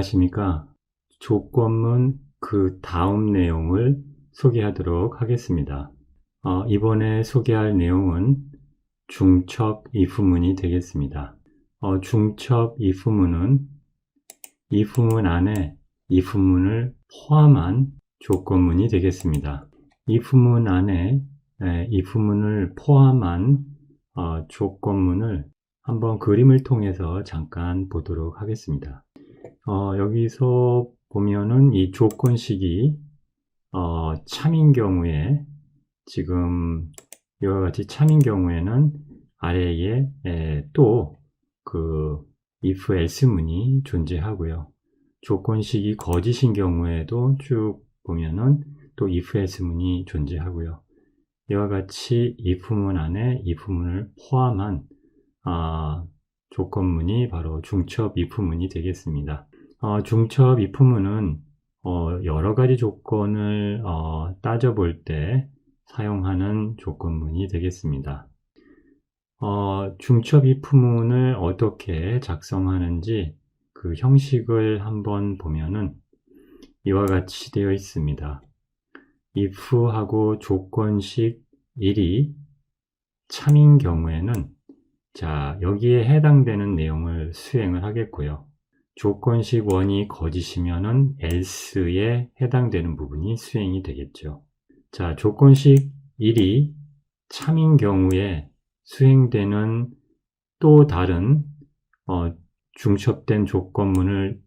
안녕하십니까. 조건문 그 다음 내용을 소개하도록 하겠습니다. 이번에 소개할 내용은 중첩 if문이 되겠습니다. 중첩 if문은 if문 안에 if문을 포함한 조건문이 되겠습니다. if문 안에 if문을 포함한 조건문을 한번 그림을 통해서 잠깐 보도록 하겠습니다. 여기서 보면은 이 조건식이 참인 경우에 지금 이와 같이 참인 경우에는 아래에 또 그 if else문이 존재하고요. 조건식이 거짓인 경우에도 쭉 보면은 또 if else문이 존재하고요. 이와 같이 if문 안에 if문을 포함한 조건문이 바로 중첩 if문이 되겠습니다. 중첩 if문은 여러 가지 조건을 따져볼 때 사용하는 조건문이 되겠습니다. 중첩 if문을 어떻게 작성하는지 그 형식을 한번 보면은 이와 같이 되어 있습니다. if하고 조건식 1이 참인 경우에는 여기에 해당되는 내용을 수행을 하겠고요. 조건식 1이 거짓이면은 else에 해당되는 부분이 수행이 되겠죠. 조건식 1이 참인 경우에 수행되는 또 다른 중첩된 조건문을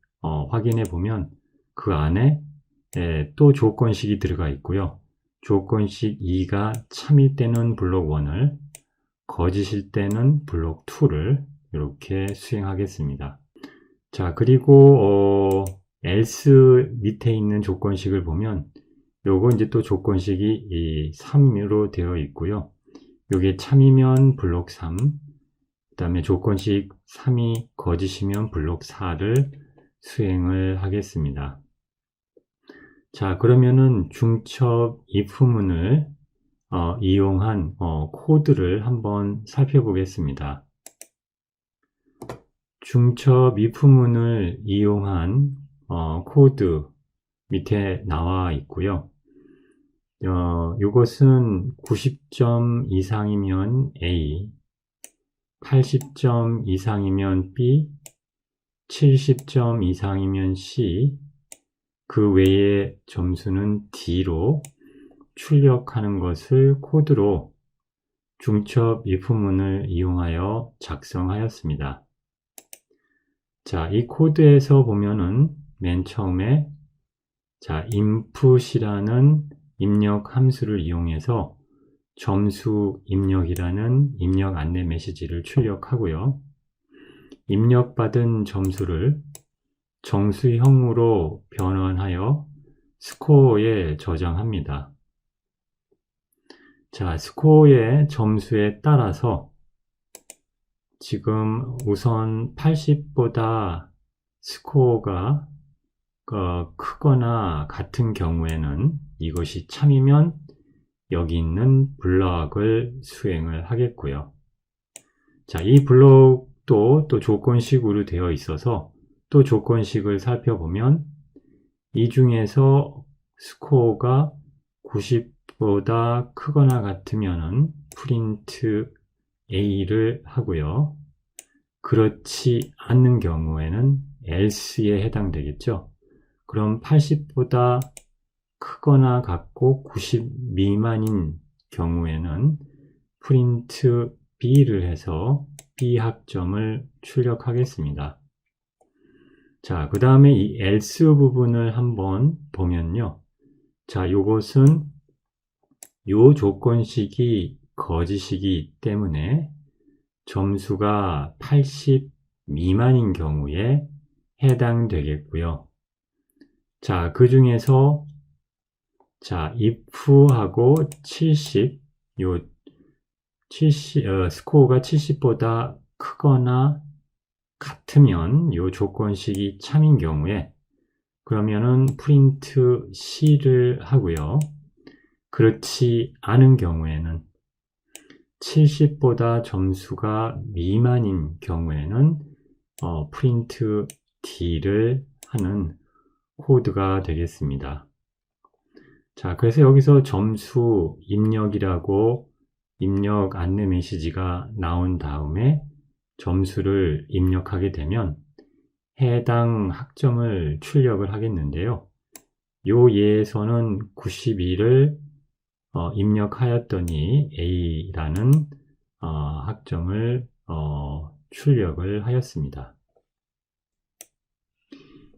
확인해 보면 그 안에 또 조건식이 들어가 있고요. 조건식 2가 참일 때는 블록 1을, 거짓일 때는 블록 2를 이렇게 수행하겠습니다. 그리고 else 밑에 있는 조건식을 보면 요거 이제 또 조건식이 이 3으로 되어 있고요. 요게 참이면 블록 3, 그 다음에 조건식 3이 거짓이면 블록 4를 수행을 하겠습니다. 그러면은 중첩 if문을 이용한 코드를 한번 살펴보겠습니다. 중첩 if문을 이용한 코드 밑에 나와 있고요. 이것은 90점 이상이면 A, 80점 이상이면 B, 70점 이상이면 C, 그 외의 점수는 D로 출력하는 것을 코드로 중첩 if문을 이용하여 작성하였습니다. 이 코드에서 보면은 맨 처음에 input이라는 입력 함수를 이용해서 점수 입력이라는 입력 안내 메시지를 출력하고요. 입력받은 점수를 정수형으로 변환하여 스코어에 저장합니다. 스코어의 점수에 따라서 지금 우선 80보다 스코어가 크거나 같은 경우에는 이것이 참이면 여기 있는 블럭을 수행을 하겠고요. 이 블럭도 또 조건식으로 되어 있어서 또 조건식을 살펴보면 이 중에서 스코어가 90보다 크거나 같으면은 프린트 A를 하고요. 그렇지 않는 경우에는 else에 해당되겠죠. 그럼 80보다 크거나 같고 90 미만인 경우에는 프린트 B를 해서 B 학점을 출력하겠습니다. 그 다음에 이 else 부분을 한번 보면요. 요것은 요 조건식이 거짓이기 때문에 점수가 80 미만인 경우에 해당되겠고요. 그 중에서 if하고 70, 스코어가 70보다 크거나 같으면 요 조건식이 참인 경우에 그러면은 프린트 C를 하고요. 그렇지 않은 경우에는 70보다 점수가 미만인 경우에는 프린트 D를 하는 코드가 되겠습니다. 자, 그래서 여기서 점수 입력이라고 입력 안내 메시지가 나온 다음에 점수를 입력하게 되면 해당 학점을 출력을 하겠는데요. 요 예에서는 92를 입력하였더니 A라는 학점을 출력을 하였습니다.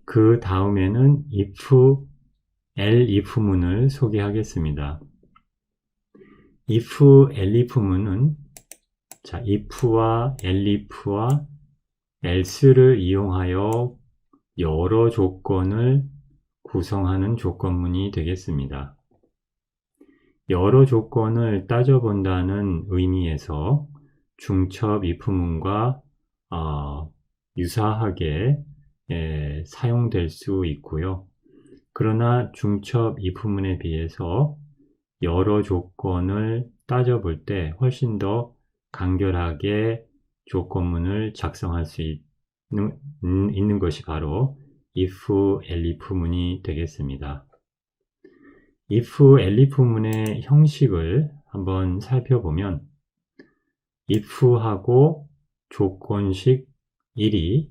그 다음에는 if, elif문을 소개하겠습니다. if, elif문은 자, if와 elif와 else를 이용하여 여러 조건을 구성하는 조건문이 되겠습니다. 여러 조건을 따져본다는 의미에서 중첩 if문과 유사하게 사용될 수 있고요. 그러나 중첩 if문에 비해서 여러 조건을 따져볼 때 훨씬 더 간결하게 조건문을 작성할 수 있는 것이 바로 if, elif문이 되겠습니다. if, elif문의 형식을 한번 살펴보면 if하고 조건식 1이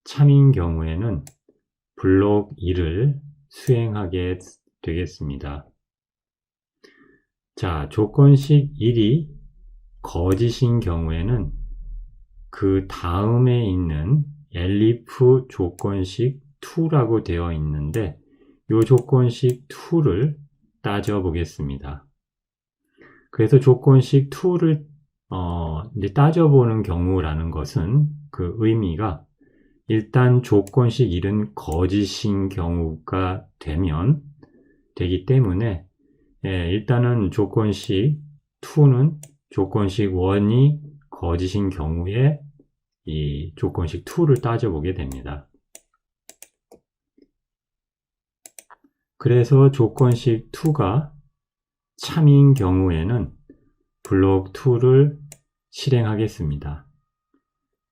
참인 경우에는 블록 1을 수행하게 되겠습니다. 자, 조건식 1이 거짓인 경우에는 그 다음에 있는 elif 조건식 2라고 되어 있는데 이 조건식 2를 따져 보겠습니다. 그래서 조건식 2를 이제 따져보는 경우라는 것은 그 의미가 일단 조건식 1은 거짓인 경우가 되기 때문에 일단은 조건식 2는 조건식 1이 거짓인 경우에 이 조건식 2를 따져보게 됩니다. 그래서 조건식 2가 참인 경우에는 블록 2를 실행하겠습니다.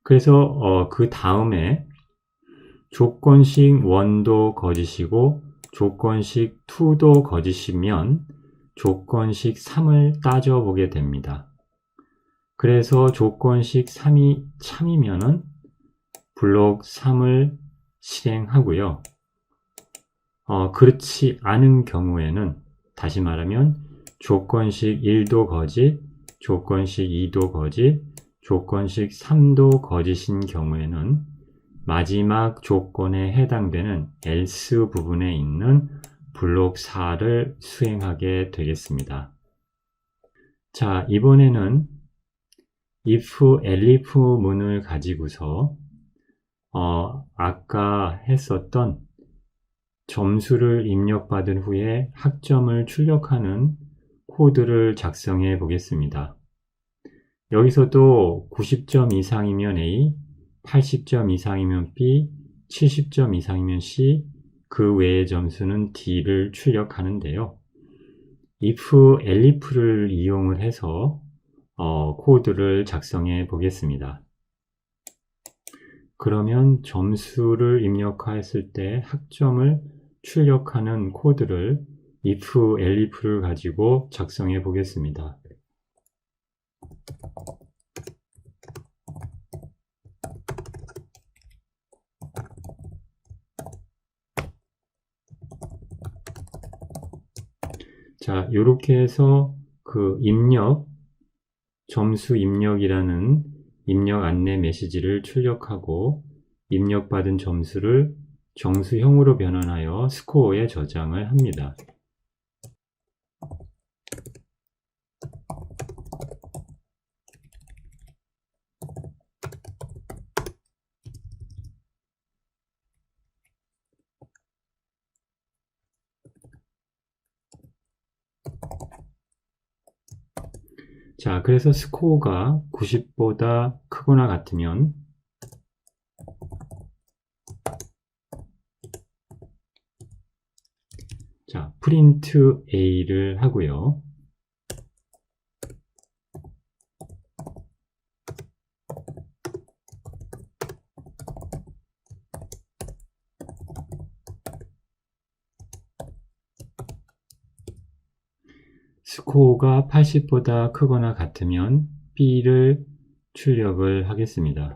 그래서 그 다음에 조건식 1도 거짓이고 조건식 2도 거짓이면 조건식 3을 따져보게 됩니다. 그래서 조건식 3이 참이면은 블록 3을 실행하고요. 그렇지 않은 경우에는 다시 말하면 조건식 1도 거짓, 조건식 2도 거짓, 조건식 3도 거짓인 경우에는 마지막 조건에 해당되는 else 부분에 있는 블록 4를 수행하게 되겠습니다. 자, 이번에는 if, elif 문을 가지고서 아까 했었던 점수를 입력받은 후에 학점을 출력하는 코드를 작성해 보겠습니다. 여기서도 90점 이상이면 A, 80점 이상이면 B, 70점 이상이면 C, 그 외의 점수는 D를 출력하는데요. if, elif를 이용을 해서 코드를 작성해 보겠습니다. 그러면 점수를 입력했을 때 학점을 출력하는 코드를 if, elif를 가지고 작성해 보겠습니다. 자, 이렇게 해서 그 점수 입력이라는 입력 안내 메시지를 출력하고 입력받은 점수를 정수형으로 변환하여 스코어에 저장을 합니다. 자, 그래서 스코어가 90보다 크거나 같으면 자, 프린트 A를 하고요. 스코어가 80보다 크거나 같으면 B를 출력을 하겠습니다.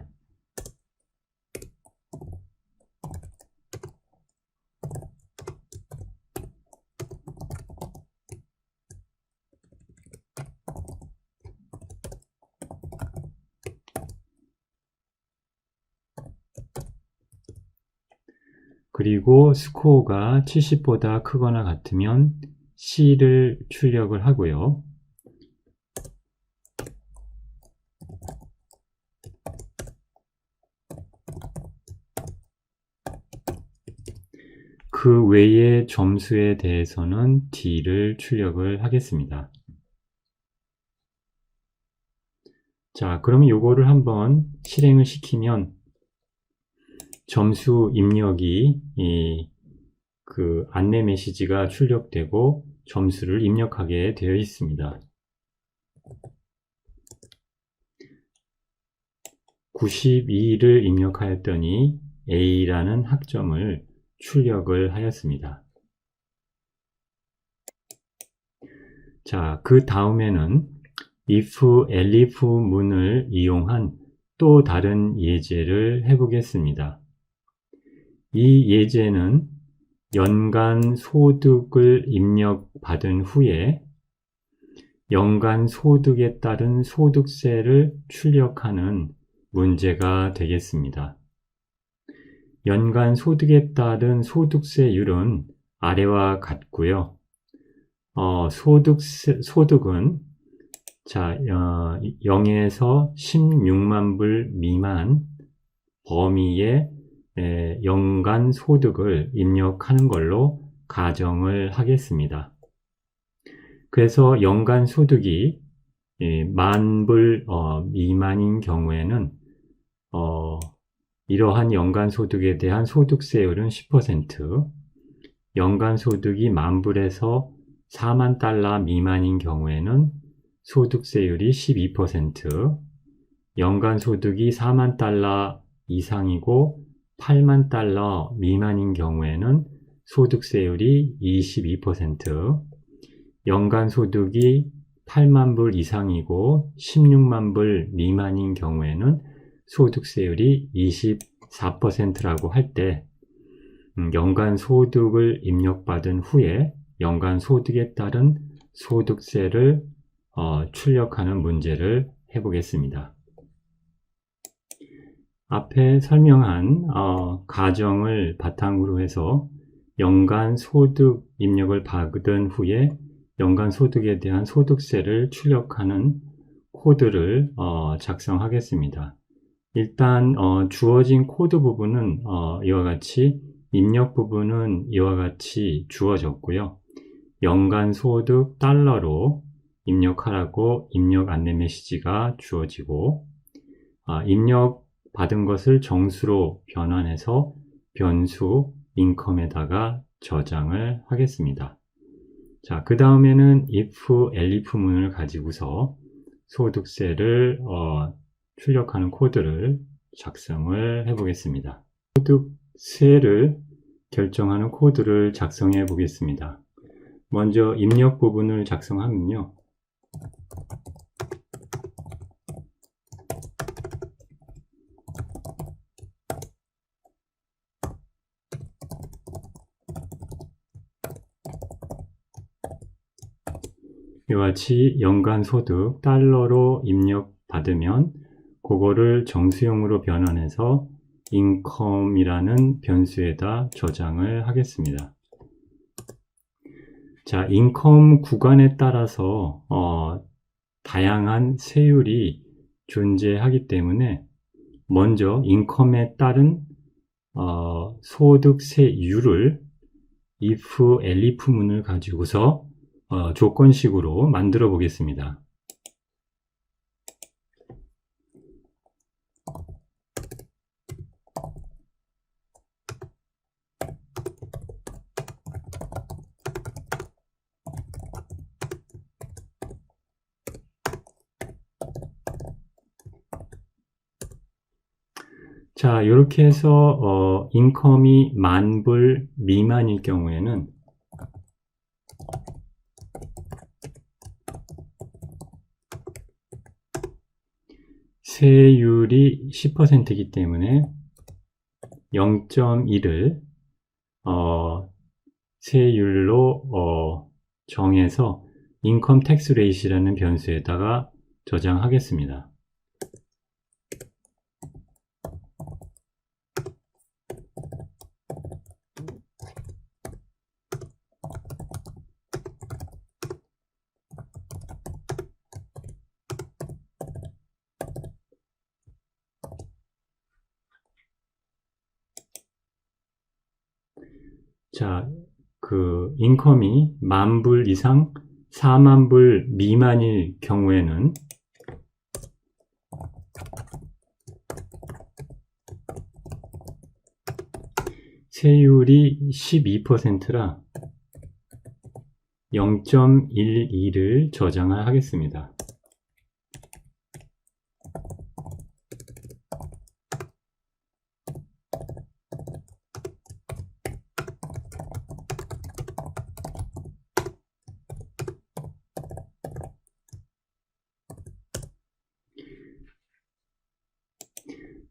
그리고 스코어가 70보다 크거나 같으면 C를 출력을 하고요. 그 외의 점수에 대해서는 D를 출력을 하겠습니다. 자, 그러면 요거를 한번 실행을 시키면 점수 입력이 그 안내 메시지가 출력되고 점수를 입력하게 되어 있습니다. 92를 입력하였더니 A라는 학점을 출력을 하였습니다. 자, 그 다음에는 if, elif 문을 이용한 또 다른 예제를 해보겠습니다. 이 예제는 연간 소득을 입력받은 후에 연간 소득에 따른 소득세를 출력하는 문제가 되겠습니다. 연간 소득에 따른 소득세율은 아래와 같고요. 소득은 0에서 16만 불 미만 범위의 연간 소득을 입력하는 걸로 가정을 하겠습니다. 그래서 연간 소득이 만 불 미만인 경우에는 이러한 연간 소득에 대한 소득세율은 10%, 연간 소득이 만 불에서 4만 달러 미만인 경우에는 소득세율이 12%, 연간 소득이 4만 달러 이상이고 8만 달러 미만인 경우에는 소득세율이 22%, 연간 소득이 8만 불 이상이고 16만 불 미만인 경우에는 소득세율이 24%라고 할 때 연간 소득을 입력받은 후에 연간 소득에 따른 소득세를 출력하는 문제를 해보겠습니다. 앞에 설명한 가정을 바탕으로 해서 연간 소득 입력을 받은 후에 연간 소득에 대한 소득세를 출력하는 코드를 작성하겠습니다. 일단 주어진 코드 부분은 이와 같이 입력 부분은 이와 같이 주어졌고요. 연간 소득 달러로 입력하라고 입력 안내 메시지가 주어지고 입력 받은 것을 정수로 변환해서 변수 인컴에다가 저장을 하겠습니다. 자, 그 다음에는 if, elif 문을 가지고서 소득세를 출력하는 코드를 작성을 해보겠습니다. 소득세를 결정하는 코드를 작성해 보겠습니다. 먼저 입력 부분을 작성하면요. 이와 같이 연간 소득 달러로 입력받으면 그거를 정수용으로 변환해서 income이라는 변수에다 저장을 하겠습니다. 자, 인컴 구간에 따라서 다양한 세율이 존재하기 때문에 먼저 인컴에 따른 소득세율을 if, elif 문을 가지고서 조건식으로 만들어 보겠습니다. 자, 이렇게 해서 인컴이 만 불 미만일 경우에는 세율이 10%이기 때문에 0.1을 세율로 정해서 인컴 텍스 레이시라는 변수에다가 저장하겠습니다. 자, 그 인컴이 10,000불 이상 40,000불 미만일 경우에는 세율이 12%라 0.12를 저장을 하겠습니다.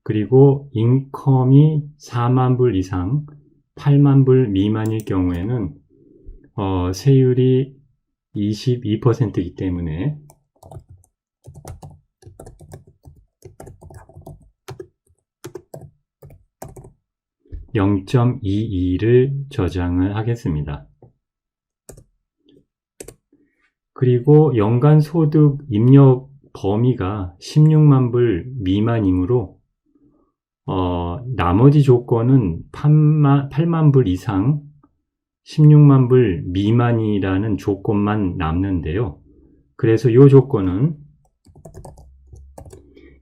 그리고 인컴이 40,000불 이상 80,000불 미만일 경우에는 세율이 22%이기 때문에 0.22를 저장을 하겠습니다. 그리고 연간 소득 입력 범위가 160,000불 미만이므로 나머지 조건은 80,000불 이상 160,000불 미만이라는 조건만 남는데요. 그래서 이 조건은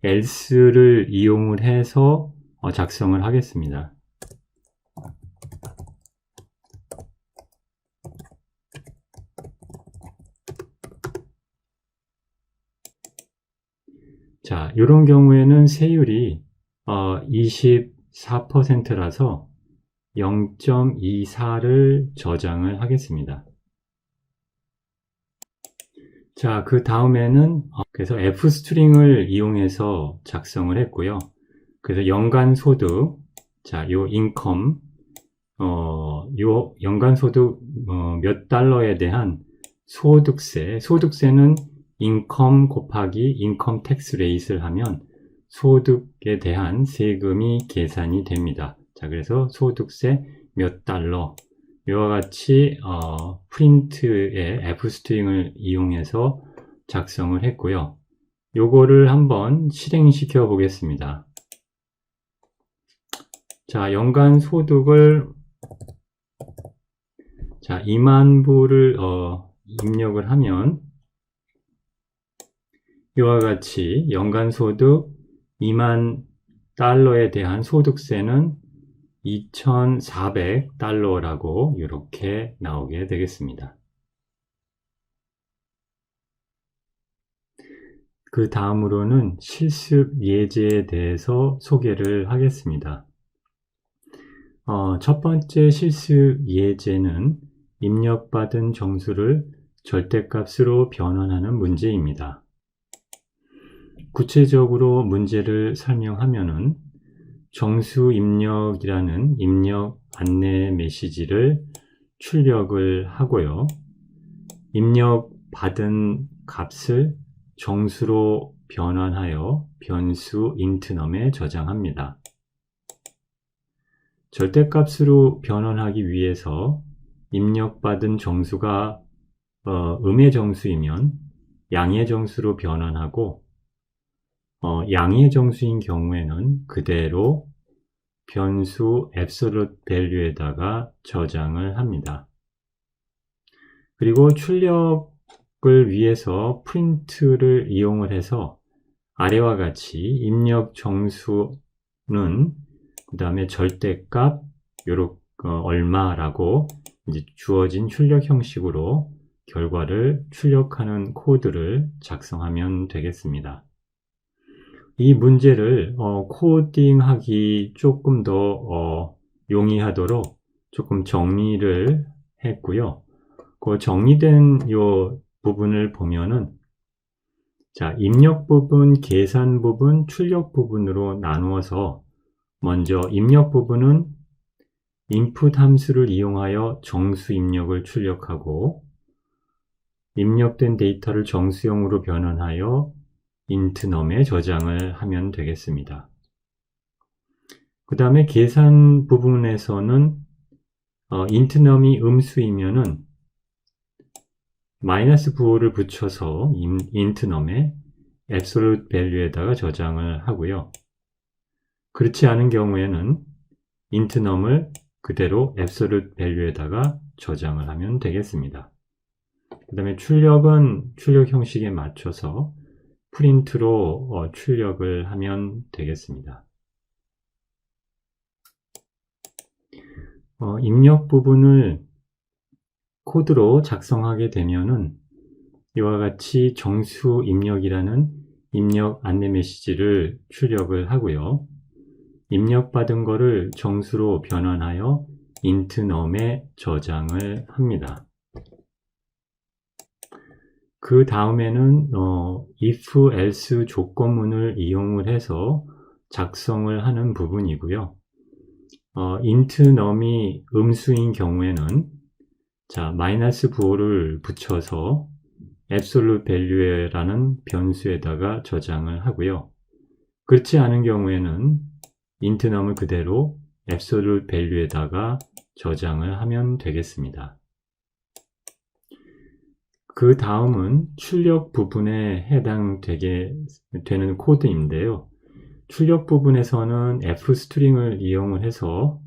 else를 이용을 해서 작성을 하겠습니다. 자, 이런 경우에는 세율이 24%라서 0.24를 저장을 하겠습니다. 자, 그 다음에는 그래서 f스트링을 이용해서 작성을 했고요. 그래서 연간 소득, 자, 요 인컴, 요 연간 소득 몇 달러에 대한 소득세는 인컴 곱하기 인컴 텍스 레이트를 하면 소득에 대한 세금이 계산이 됩니다. 자, 그래서 소득세 몇 달러, 이와 같이 프린트의 f스트링을 이용해서 작성을 했고요. 요거를 한번 실행시켜 보겠습니다. 자, 연간 소득을 20,000불을 입력을 하면 이와 같이 연간 소득 20,000달러에 대한 소득세는 2,400달러라고 이렇게 나오게 되겠습니다. 그 다음으로는 실습 예제에 대해서 소개를 하겠습니다. 첫 번째 실습 예제는 입력받은 정수를 절대값으로 변환하는 문제입니다. 구체적으로 문제를 설명하면은 정수 입력이라는 입력 안내 메시지를 출력을 하고요. 입력받은 값을 정수로 변환하여 변수 intnum에 저장합니다. 절대값으로 변환하기 위해서 입력받은 정수가 음의 정수이면 양의 정수로 변환하고 양의 정수인 경우에는 그대로 변수 absolute value에다가 저장을 합니다. 그리고 출력을 위해서 print를 이용을 해서 아래와 같이 입력 정수는 그 다음에 절대값 요렇게 얼마라고 이제 주어진 출력 형식으로 결과를 출력하는 코드를 작성하면 되겠습니다. 이 문제를 코딩하기 조금 더 용이하도록 조금 정리를 했고요. 그 정리된 요 부분을 보면은 자, 입력 부분, 계산 부분, 출력 부분으로 나누어서 먼저 입력 부분은 input 함수를 이용하여 정수 입력을 출력하고 입력된 데이터를 정수형으로 변환하여 intnum에 저장을 하면 되겠습니다. 그 다음에 계산 부분에서는 intnum이 음수이면은 마이너스 부호를 붙여서 intnum의 absolute value에다가 저장을 하고요. 그렇지 않은 경우에는 intnum을 그대로 absolute value에다가 저장을 하면 되겠습니다. 그 다음에 출력은 출력 형식에 맞춰서 프린트로 출력을 하면 되겠습니다. 입력 부분을 코드로 작성하게 되면은 이와 같이 정수 입력이라는 입력 안내 메시지를 출력을 하고요. 입력받은 거를 정수로 변환하여 intnum에 저장을 합니다. 그 다음에는 if, else 조건문을 이용을 해서 작성을 하는 부분이고요. intnum이 음수인 경우에는 자, 마이너스 부호를 붙여서 absolute value라는 변수에다가 저장을 하고요. 그렇지 않은 경우에는 intnum을 그대로 absolute value에다가 저장을 하면 되겠습니다. 그 다음은 출력 부분에 해당되게 되는 코드인데요. 출력 부분에서는 f스트링을 이용을 해서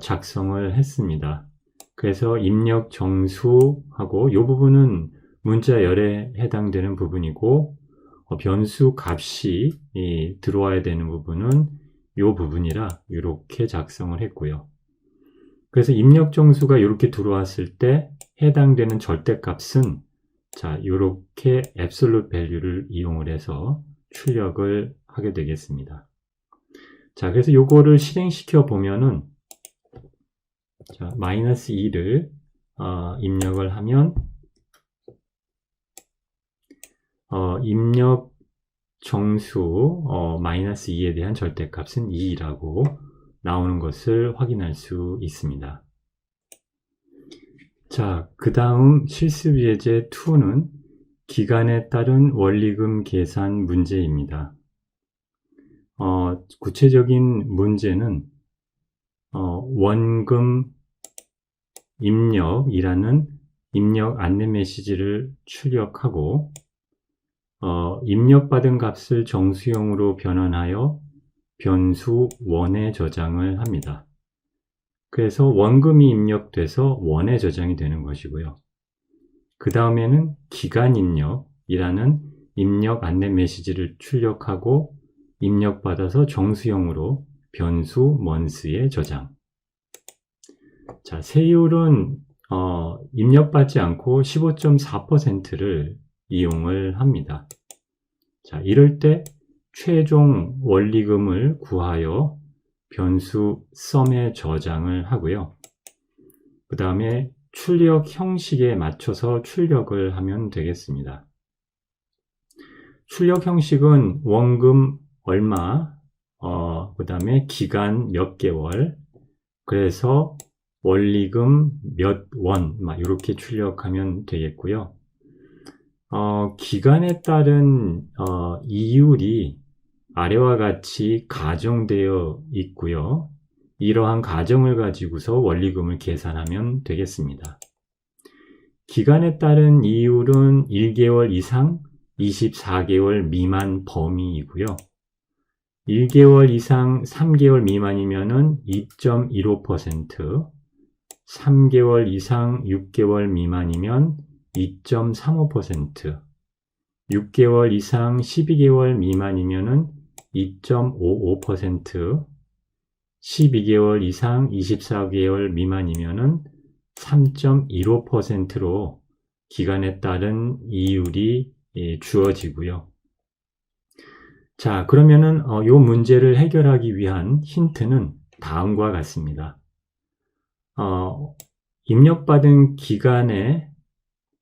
작성을 했습니다. 그래서 입력 정수하고 이 부분은 문자열에 해당되는 부분이고 변수 값이 들어와야 되는 부분은 이 부분이라 이렇게 작성을 했고요. 그래서 입력 정수가 이렇게 들어왔을 때 해당되는 절대값은 자, 이렇게 absolute value를 이용을 해서 출력을 하게 되겠습니다. 자, 그래서 요거를 실행시켜 보면은 자, 마이너스 2를 입력을 하면 입력 정수 마이너스 2에 대한 절대값은 2라고 나오는 것을 확인할 수 있습니다. 자, 그 다음 실습 예제 2는 기간에 따른 원리금 계산 문제입니다. 구체적인 문제는 원금 입력이라는 입력 안내 메시지를 출력하고 입력받은 값을 정수형으로 변환하여 변수 원에 저장을 합니다. 그래서 원금이 입력돼서 원에 저장이 되는 것이고요. 그 다음에는 기간 입력이라는 입력 안내 메시지를 출력하고 입력받아서 정수형으로 변수 months에 저장. 자, 세율은 입력받지 않고 15.4%를 이용을 합니다. 자, 이럴 때 최종 원리금을 구하여 변수 sum에 저장을 하고요. 그 다음에 출력 형식에 맞춰서 출력을 하면 되겠습니다. 출력 형식은 원금 얼마, 그 다음에 기간 몇 개월, 그래서 원리금 몇 원, 이렇게 출력하면 되겠고요. 기간에 따른 이율이 아래와 같이 가정되어 있고요. 이러한 가정을 가지고서 원리금을 계산하면 되겠습니다. 기간에 따른 이율은 1개월 이상, 24개월 미만 범위이고요. 1개월 이상 3개월 미만이면은 2.15%, 3개월 이상 6개월 미만이면 2.35%, 6개월 이상 12개월 미만이면은 2.55%, 12개월 이상 24개월 미만이면은 3.15%로 기간에 따른 이율이 주어지고요. 자, 그러면은 이 문제를 해결하기 위한 힌트는 다음과 같습니다. 입력받은 기간에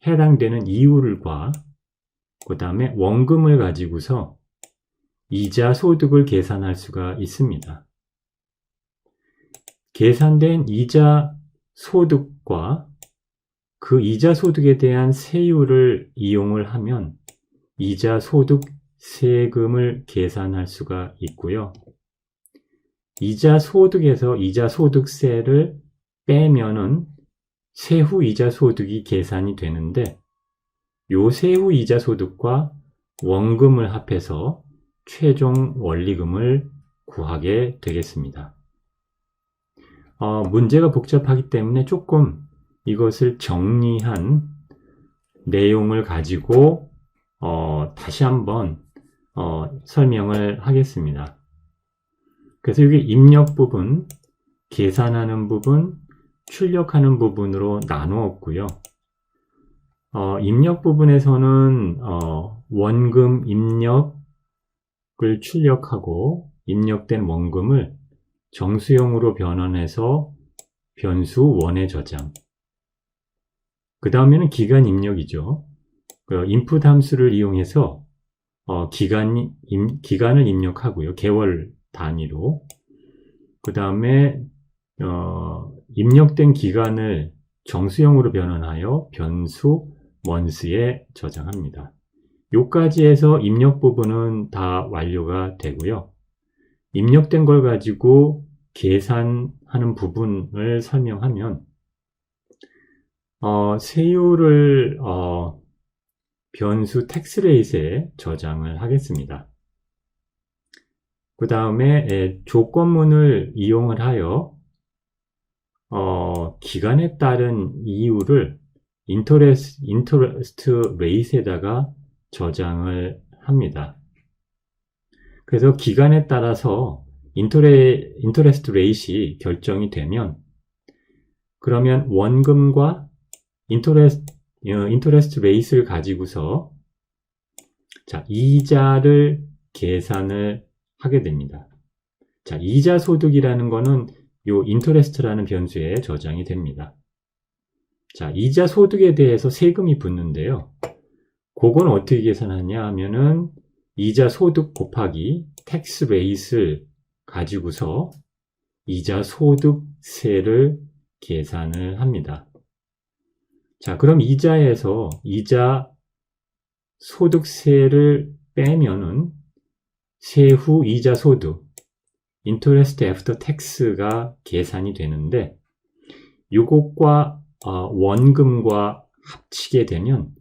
해당되는 이율과 그 다음에 원금을 가지고서 이자 소득을 계산할 수가 있습니다. 계산된 이자 소득과 그 이자 소득에 대한 세율을 이용을 하면 이자 소득 세금을 계산할 수가 있고요. 이자 소득에서 이자 소득세를 빼면은 세후 이자 소득이 계산이 되는데 요 세후 이자 소득과 원금을 합해서 최종 원리금을 구하게 되겠습니다. 문제가 복잡하기 때문에 조금 이것을 정리한 내용을 가지고 다시 한번 설명을 하겠습니다. 그래서 여기 입력 부분, 계산하는 부분, 출력하는 부분으로 나누었고요. 입력 부분에서는 원금 입력을 출력하고 입력된 원금을 정수형으로 변환해서 변수 원에 저장. 그 다음에는 기간 입력이죠. 인풋 함수를 이용해서 기간을 입력하고요. 개월 단위로. 그 다음에 입력된 기간을 정수형으로 변환하여 변수 months에 저장합니다. 요까지 해서 입력 부분은 다 완료가 되고요. 입력된 걸 가지고 계산하는 부분을 설명하면 세율을 변수 taxrate에 저장을 하겠습니다. 그 다음에 조건문을 이용을 하여 기간에 따른 이유를 interest rate에다가 저장을 합니다. 그래서 기간에 따라서 interest rate이 결정이 되면 그러면 원금과 interest rate를 가지고서 자, 이자를 계산을 하게 됩니다. 자, 이자 소득이라는 거는 요 interest라는 변수에 저장이 됩니다. 자, 이자 소득에 대해서 세금이 붙는데요. 그건 어떻게 계산하냐 하면은 이자 소득 곱하기 tax rate를 가지고서 이자 소득세를 계산을 합니다. 자, 그럼 이자에서 이자 소득세를 빼면은 세후 이자 소득 interest after tax가 계산이 되는데 이것과 원금과 합치게 되면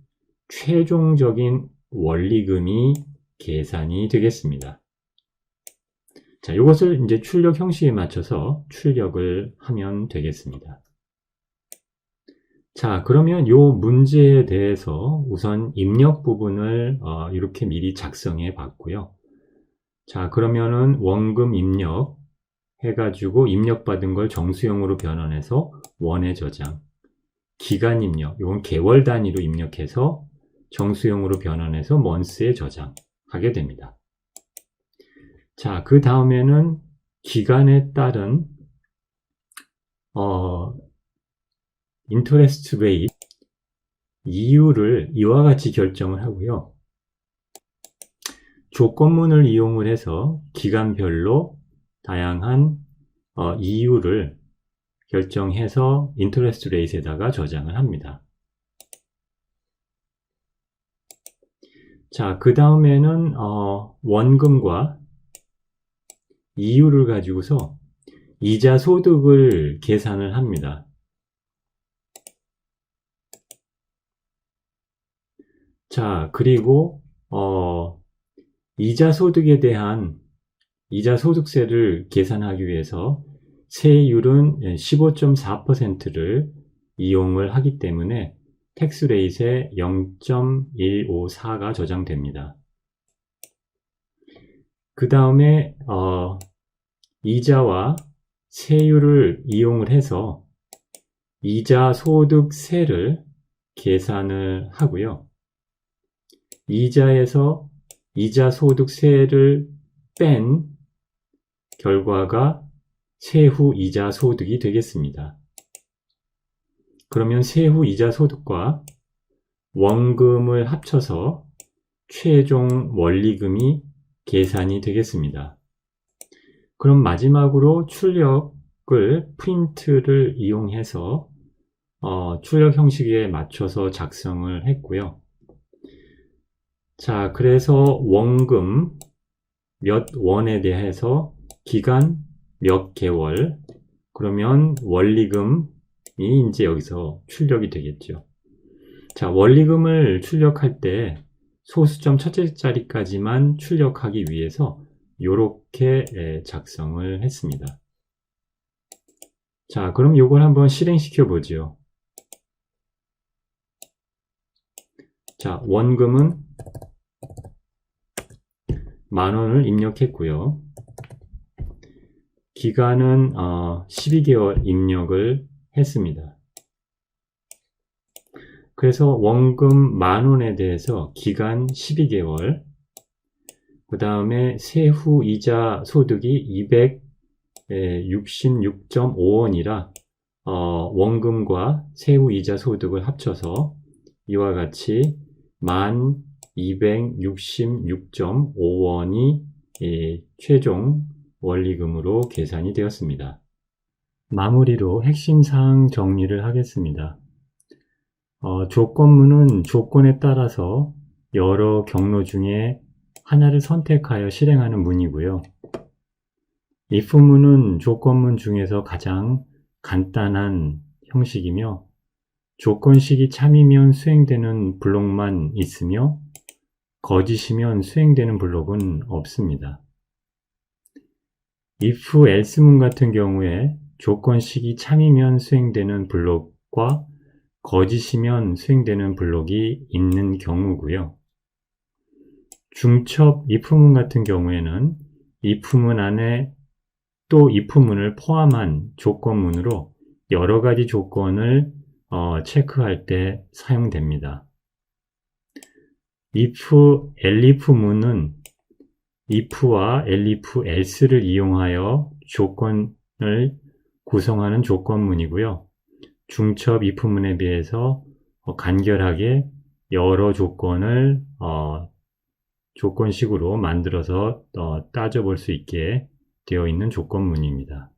최종적인 원리금이 계산이 되겠습니다. 자, 이것을 이제 출력 형식에 맞춰서 출력을 하면 되겠습니다. 자, 그러면 이 문제에 대해서 우선 입력 부분을 이렇게 미리 작성해 봤고요. 자, 그러면은 원금 입력 해가지고 입력받은 걸 정수형으로 변환해서 원에 저장. 기간 입력, 이건 개월 단위로 입력해서 정수형으로 변환해서 months에 저장하게 됩니다. 자, 그 다음에는 기간에 따른 interest rate 이유를 이와 같이 결정을 하고요. 조건문을 이용을 해서 기간별로 다양한 이유를 결정해서 interest rate에다가 저장을 합니다. 자, 그 다음에는 원금과 이유를 가지고서 이자 소득을 계산을 합니다. 자, 그리고 이자 소득에 대한 이자 소득세를 계산하기 위해서 세율은 15.4%를 이용을 하기 때문에 텍스 레이트에 0.154가 저장됩니다. 그 다음에 이자와 세율을 이용을 해서 이자 소득세를 계산을 하고요. 이자에서 이자 소득세를 뺀 결과가 세후 이자 소득이 되겠습니다. 그러면 세후 이자 소득과 원금을 합쳐서 최종 원리금이 계산이 되겠습니다. 그럼 마지막으로 출력을 프린트를 이용해서 출력 형식에 맞춰서 작성을 했고요. 자, 그래서 원금 몇 원에 대해서 기간 몇 개월, 그러면 원리금이 이제 여기서 출력이 되겠죠. 자, 원리금을 출력할 때 소수점 첫째 자리까지만 출력하기 위해서 이렇게 작성을 했습니다. 자, 그럼 이걸 한번 실행시켜 보죠. 자, 원금은 10,000원을 입력했고요. 기간은 12개월 입력을 했습니다. 그래서 원금 10,000원에 대해서 기간 12개월, 그 다음에 세후 이자 소득이 266.5원이라 원금과 세후 이자 소득을 합쳐서 이와 같이 1266.5원이 최종 원리금으로 계산이 되었습니다. 마무리로 핵심 사항 정리를 하겠습니다. 조건문은 조건에 따라서 여러 경로 중에 하나를 선택하여 실행하는 문이고요. if문은 조건문 중에서 가장 간단한 형식이며 조건식이 참이면 수행되는 블록만 있으며 거짓이면 수행되는 블록은 없습니다. if, else문 같은 경우에 조건식이 참이면 수행되는 블록과 거짓이면 수행되는 블록이 있는 경우고요. 중첩 if문 같은 경우에는 if문 안에 또 if문을 포함한 조건문으로 여러 가지 조건을 체크할 때 사용됩니다. if, elif문은 if와 elif, else를 이용하여 조건을 구성하는 조건문이고요. 중첩 if문에 비해서 간결하게 여러 조건을 조건식으로 만들어서 따져볼 수 있게 되어 있는 조건문입니다.